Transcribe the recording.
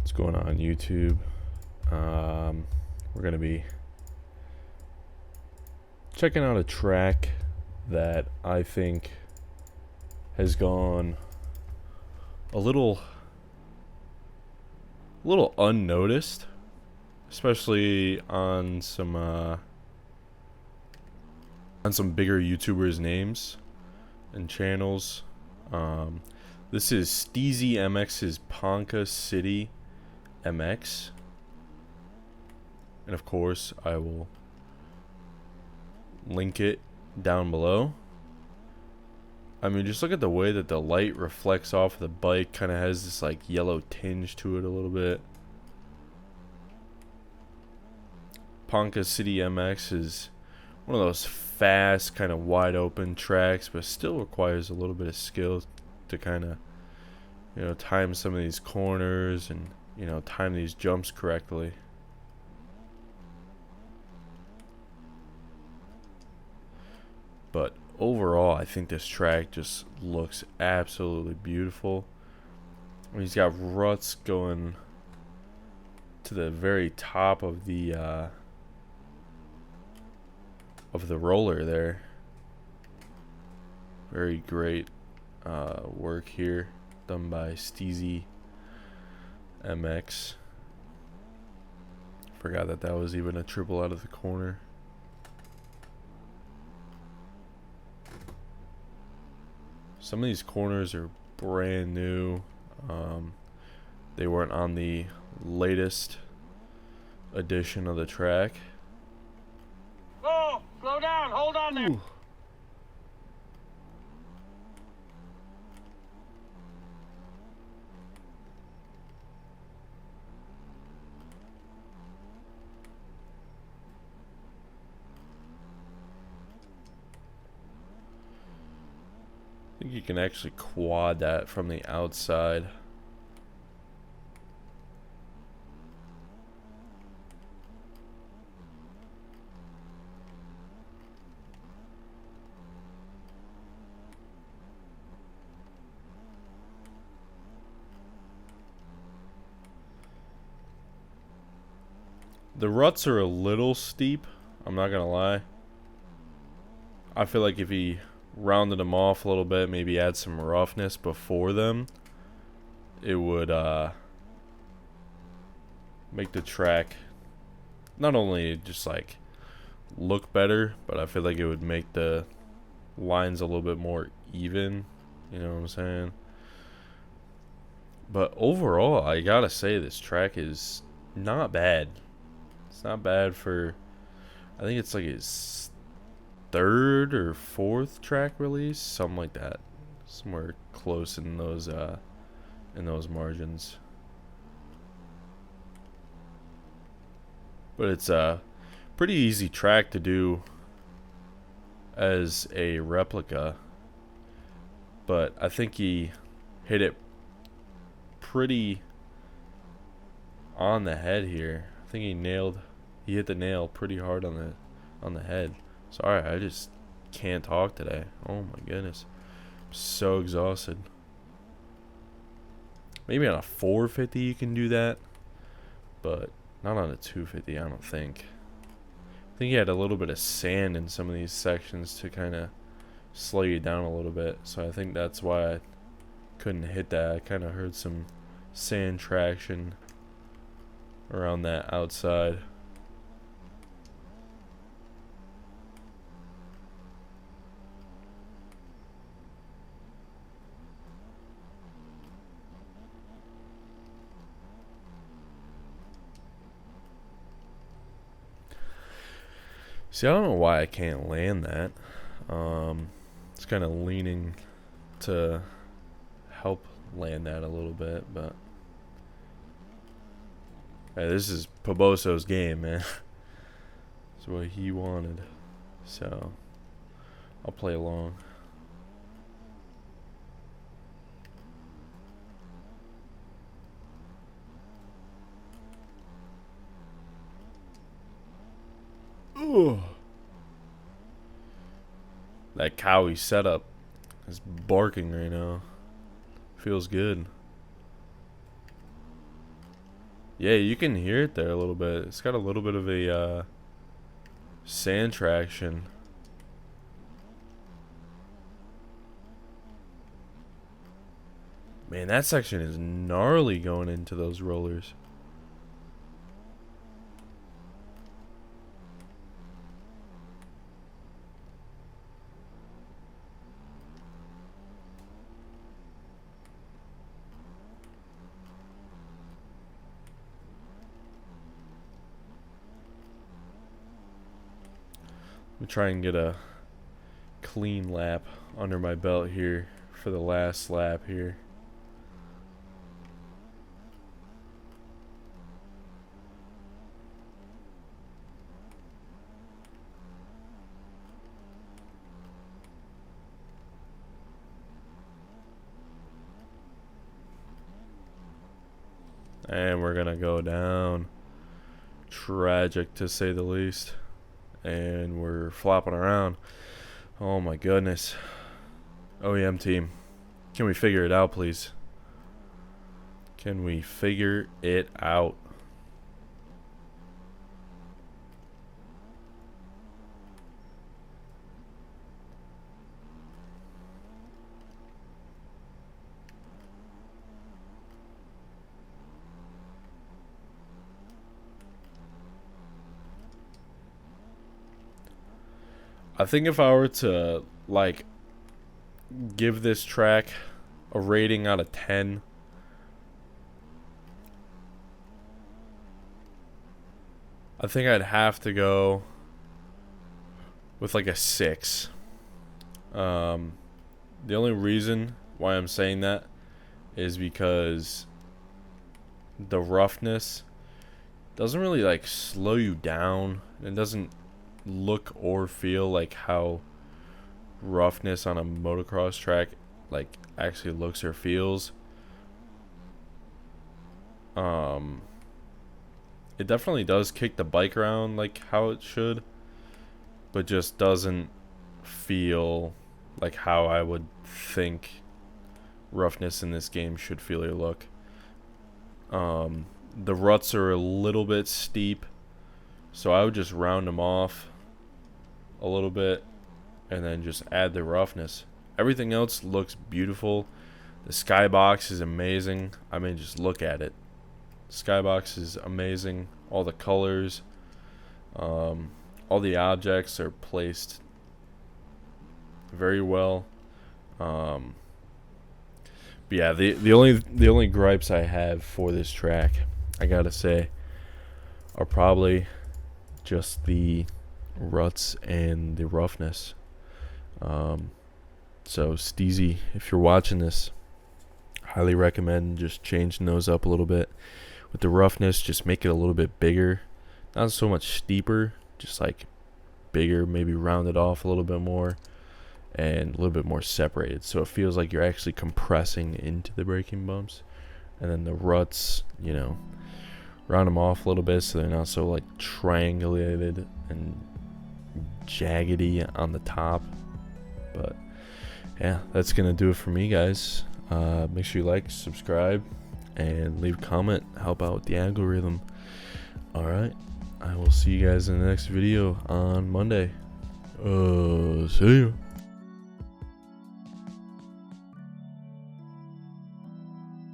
What's going on YouTube? We're gonna be checking out a track that I think has gone a little unnoticed, especially on some bigger YouTubers' names and channels. This is Steezy MX's Ponca City MX, and of course I will link it down below. I mean, just look at the way that the light reflects off of the bike. Kind of has this like yellow tinge to it a little bit. Ponca City MX is one of those fast, kind of wide open tracks, but still requires a little bit of skill to kind of, time some of these corners and, time these jumps correctly. But overall, I think this track just looks absolutely beautiful. He's got ruts going to the very top of the roller there. Very great work here done by Steezy MX. Forgot that was even a triple out of the corner. Some of these corners are brand new. They weren't on the latest edition of the track. Oh, slow down. Hold on there. Ooh. I think you can actually quad that from the outside. The ruts are a little steep, I'm not gonna lie. I feel like if he rounded them off a little bit, maybe add some roughness before them, it would make the track not only just like look better, but I feel like it would make the lines a little bit more even, you know what I'm saying? But overall, I gotta say this track is not bad. It's not bad for, I think it's like his third or fourth track release, something like that, somewhere close in those margins. But it's a pretty easy track to do as a replica, but I think he hit it pretty on the head here. I think he hit the nail pretty hard on the head. Sorry, I just can't talk today. Oh my goodness. I'm so exhausted. Maybe on a 450 you can do that, but not on a 250, I don't think. I think he had a little bit of sand in some of these sections to kind of slow you down a little bit, so I think that's why I couldn't hit that. I kind of heard some sand traction around that outside. See, I don't know why I can't land that. It's kind of leaning to help land that a little bit, but hey, this is Poboso's game, man. That's what he wanted, so I'll play along. Ooh. That Cowie setup is barking right now. Feels good. Yeah, you can hear it there a little bit. It's got a little bit of a sand traction. Man, that section is gnarly going into those rollers. I'm trying to get a clean lap under my belt here for the last lap here. And we're gonna go down. Tragic to say the least. And we're flopping around. Oh my goodness. OEM team, can we figure it out, please? Can we figure it out? I think if I were to, like, give this track a rating out of 10, I think I'd have to go with like a 6. The only reason why I'm saying that is because the roughness doesn't really like slow you down. It doesn't look or feel like how roughness on a motocross track like actually looks or feels. It definitely does kick the bike around like how it should, but just doesn't feel like how I would think roughness in this game should feel or look. The ruts are a little bit steep, so I would just round them off a little bit and then just add the roughness. Everything else looks beautiful. The skybox is amazing. I mean, just look at it. Skybox is amazing. All the colors, all the objects are placed very well. But yeah, the only gripes I have for this track, I gotta say, are probably just the ruts and the roughness. So Steezy, if you're watching this, highly recommend just changing those up a little bit. With the roughness, just make it a little bit bigger, not so much steeper, just like bigger, maybe round it off a little bit more and a little bit more separated, so it feels like you're actually compressing into the braking bumps. And then the ruts, you know, round them off a little bit so they're not so like triangulated and jaggedy on the top. But yeah, that's gonna do it for me, guys. Make sure you like, subscribe, and leave a comment. Help out with the algorithm. Alright, I will see you guys in the next video on Monday. See you.